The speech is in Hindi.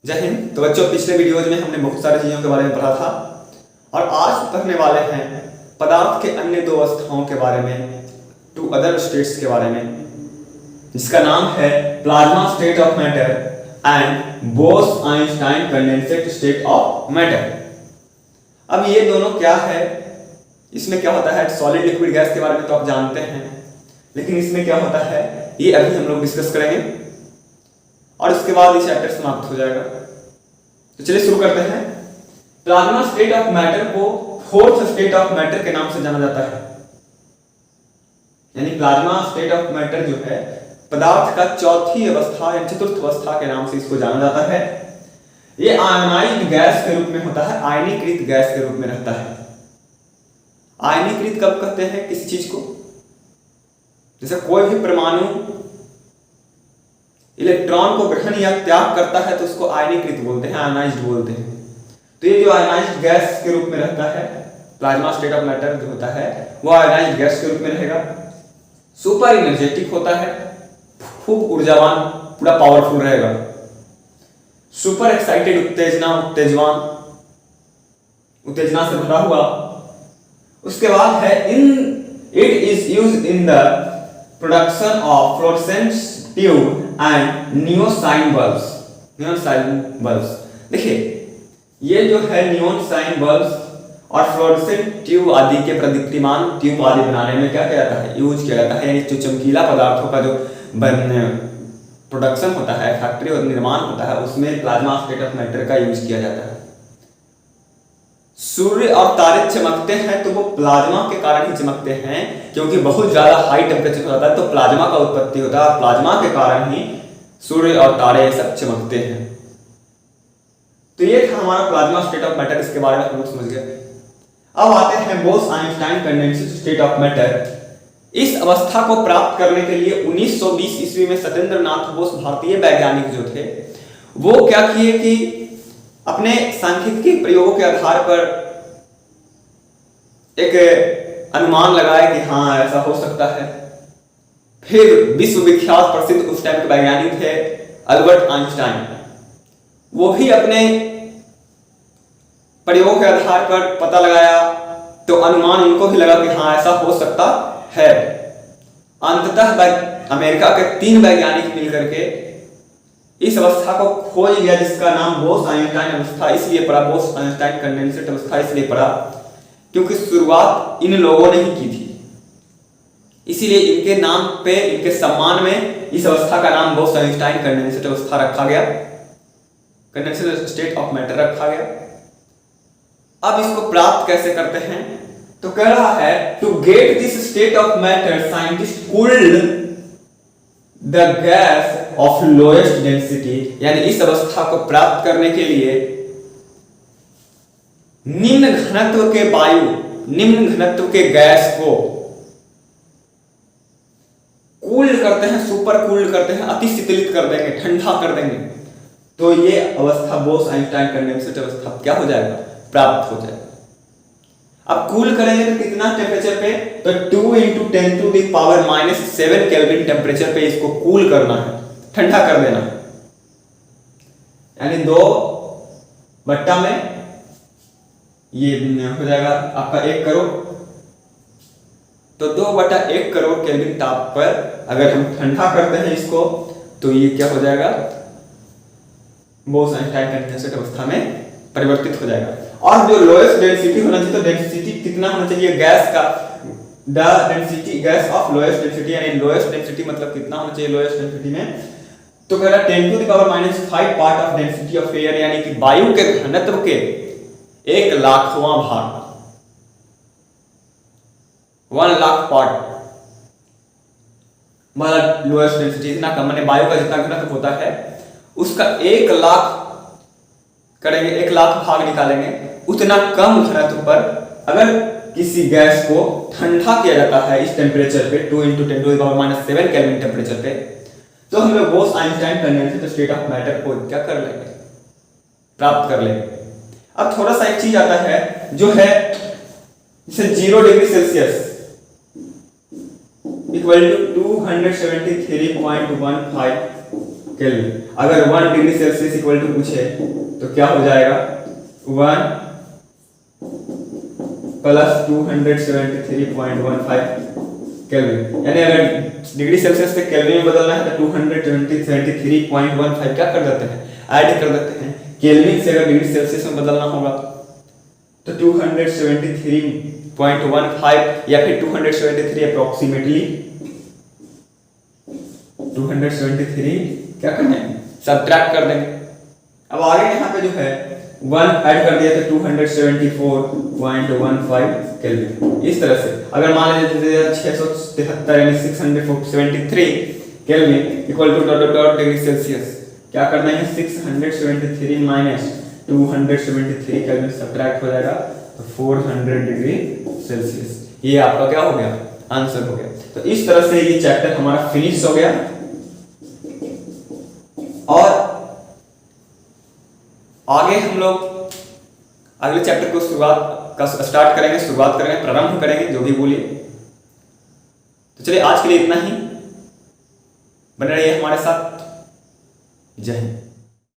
जय हिंद। तो बच्चों, पिछले वीडियोज में हमने बहुत सारी चीज़ों के बारे में पढ़ा था और आज पढ़ने वाले हैं पदार्थ के अन्य दो अवस्थाओं के बारे में, टू अदर स्टेट्स के बारे में, जिसका नाम है plasma state of matter and Bose Einstein condensate state of matter. अब ये दोनों क्या है, इसमें क्या होता है, सॉलिड लिक्विड गैस के बारे में तो आप जानते हैं, लेकिन इसमें क्या होता है ये अभी हम लोग डिस्कस करेंगे और उसके बाद ये चैप्टर समाप्त हो जाएगा। तो चलिए शुरू करते हैं। प्लाज्मा स्टेट ऑफ मैटर को फोर्थ स्टेट ऑफ मैटर के नाम से जाना जाता है, यानी प्लाज्मा स्टेट ऑफ मैटर जो है पदार्थ का चौथी अवस्था या चतुर्थ अवस्था के नाम से इसको जाना जाता है। ये आयनाइज्ड गैस के रूप में होता है, आयनीकृत गैस के रूप में रहता है। आयनीकृत कब कहते हैं किसी चीज को, जैसे कोई भी परमाणु इलेक्ट्रॉन को ग्रहण या त्याग करता है तो उसको आयनीकृत बोलते हैं, आयनाइज्ड बोलते हैं। तो ये जो आयनाइज्ड गैस के रूप में रहता है, प्लाज्मा स्टेट ऑफ मैटर जो होता है वो आयनाइज्ड गैस के रूप में रहेगा। सुपर एनर्जेटिक होता है, खूब ऊर्जावान, पूरा पावरफुल रहेगा। सुपर एक्साइटेड, उत्तेजना से भरा हुआ। उसके बाद है it is used in the production of fluorescent tube and neon sign bulbs. देखिए ये जो है नियोन साइन बल्ब्स और फ्लोरोसेंट ट्यूब आदि के प्रदीप्तिमान ट्यूब आदि बनाने में क्या किया जाता है, यूज किया जाता है। यानी जो चमकीला पदार्थों का जो प्रोडक्शन होता है, फैक्ट्री और निर्माण होता है, उसमें प्लाज्मा स्टेट ऑफ मैटर का यूज किया जाता है। सूर्य और तारे चमकते हैं तो वो प्लाज्मा के कारण ही चमकते हैं, क्योंकि बहुत ज्यादा हाई टेम्परेचर हो जाता है तो प्लाज्मा का उत्पत्ति होता है और प्लाज्मा के कारण ही सूर्य और तारे सब चमकते हैं। तो ये था हमारा प्लाज्मा स्टेट ऑफ मैटर, इसके बारे में हम लोग समझ गए। अब आते हैं बोस-आइंस्टाइन कंडेंसेट स्टेट ऑफ मैटर। इस अवस्था को प्राप्त करने के लिए 1920 ईस्वी में सत्येंद्र नाथ बोस भारतीय वैज्ञानिक जो थे वो क्या किए कि अपने सांख्यिकी प्रयोगों के आधार पर एक अनुमान लगाए कि हाँ ऐसा हो सकता है। फिर विश्वविख्यात प्रसिद्ध उस टाइम के वैज्ञानिक थे अल्बर्ट आइंस्टाइन, वो भी अपने प्रयोगों के आधार पर पता लगाया तो अनुमान उनको भी लगा कि हाँ ऐसा हो सकता है। अंततः अमेरिका के 3 वैज्ञानिक मिलकर के इस अवस्था को खोज लिया, जिसका नाम बोस-आइंस्टाइन अवस्था इसलिए पड़ा, बोस-आइंस्टाइन कंडेंसेट अवस्था इसलिए पड़ा क्योंकि शुरुआत इन लोगों ने ही की थी, इसीलिए इनके नाम पे, इनके सम्मान में इस अवस्था का नाम बोस-आइंस्टाइन कंडेंसेट अवस्था रखा गया, कंडेंसेट स्टेट ऑफ मैटर रखा गया। अब इसको प्राप्त कैसे करते हैं, तो कह रहा है to get this state of matter scientist cooled the gas of lowest density, यानी इस अवस्था को प्राप्त करने के लिए निम्न घनत्व के वायु, निम्न घनत्व के गैस को कूल करते हैं, सुपर कूल करते हैं, अति शीतलित कर देंगे, ठंडा कर देंगे, तो ये अवस्था बोस-आइंस्टाइन कंडेंसेट अवस्था क्या हो जाएगा, प्राप्त हो जाएगा। अब कूल करेंगे तो कितना टेम्परेचर पे, तो 2 × 10⁻⁻7 केल्विन टेम्परेचर पे इसको कूल करना है, ठंडा कर देना है। यानी 2/, ये हो जाएगा आपका 1 करोड़, तो 2/1 करोड़ केल्विन ताप पर अगर हम ठंडा करते हैं इसको तो ये क्या हो जाएगा, बोस-आइंस्टाइन कंडेंसेट अवस्था में परिवर्तित हो जाएगा। और जो लोएस्ट डेंसिटी होना चाहिए, तो डेंसिटी कितना होना चाहिए गैस का, the density gas of lowest density, यानी लोएस्ट डेंसिटी मतलब कितना होना चाहिए लोएस्ट डेंसिटी में, तो कह रहा 10⁻⁵ part of density of air, यानी कि वायु के घनत्व के 1,00,000वां भाग, 1,00,000 पार्ट मतलब लोएस्ट डेंसिटी, इतना कम, माने वायु का जितना घनत्व होता है उसका 1,00,000 करेंगे, 1,00,000 भाग निकालेंगे, उतना कम घनत्व पर अगर किसी गैस को ठंडा किया जाता है इस टेम्परेचर पे 2 × 10⁻⁷ केल्विन टेम्परेचर पे, तो हम लोग बोस-आइंस्टाइन कंडेंसेट स्टेट ऑफ मैटर को क्या कर लेंगे, प्राप्त कर लेंगे। अब थोड़ा सा एक चीज आता है जो है जैसे 0 डिग्री सेल्सियस = 273.15 केल्विन। अगर 1 डिग्री सेल्सियस इक्वल टू पूछे तो क्या हो जाएगा 1 प्लस 273.15 केल्विन। यानी अगर डिग्री सेल्सियस से केल्विन में बदलना है तो 273.15 क्या कर देते हैं, ऐड कर देते हैं। केल्विन से अगर डिग्री सेल्सियस में बदलना होगा तो 273.15 या फिर 273 अप्रोक्सीमेटली 273 क्या करना है, सब्ट्रैक्ट कर देंगे। अब आगे यहाँ पे जो है 1 ऐड कर दिया तो 274.15 केल्विन। इस तरह से अगर मान लीजिए 673 यानी 673 kelvin equal two degree Celsius, क्या करना है 673 माइनस 273 केल्विन सब्ट्रैक्ट हो जाएगा तो 400 डिग्री सेल्सियस। ये आपका क्या हो गया, आंसर हो गया। तो इस तरह से ये चैप्टर हमारा फिनिश हो गया और आगे हम लोग अगले चैप्टर को स्टार्ट करेंगे, प्रारंभ करेंगे, जो भी बोलिए। तो चलिए आज के लिए इतना ही, बने रहिए हमारे साथ। जय हिंद।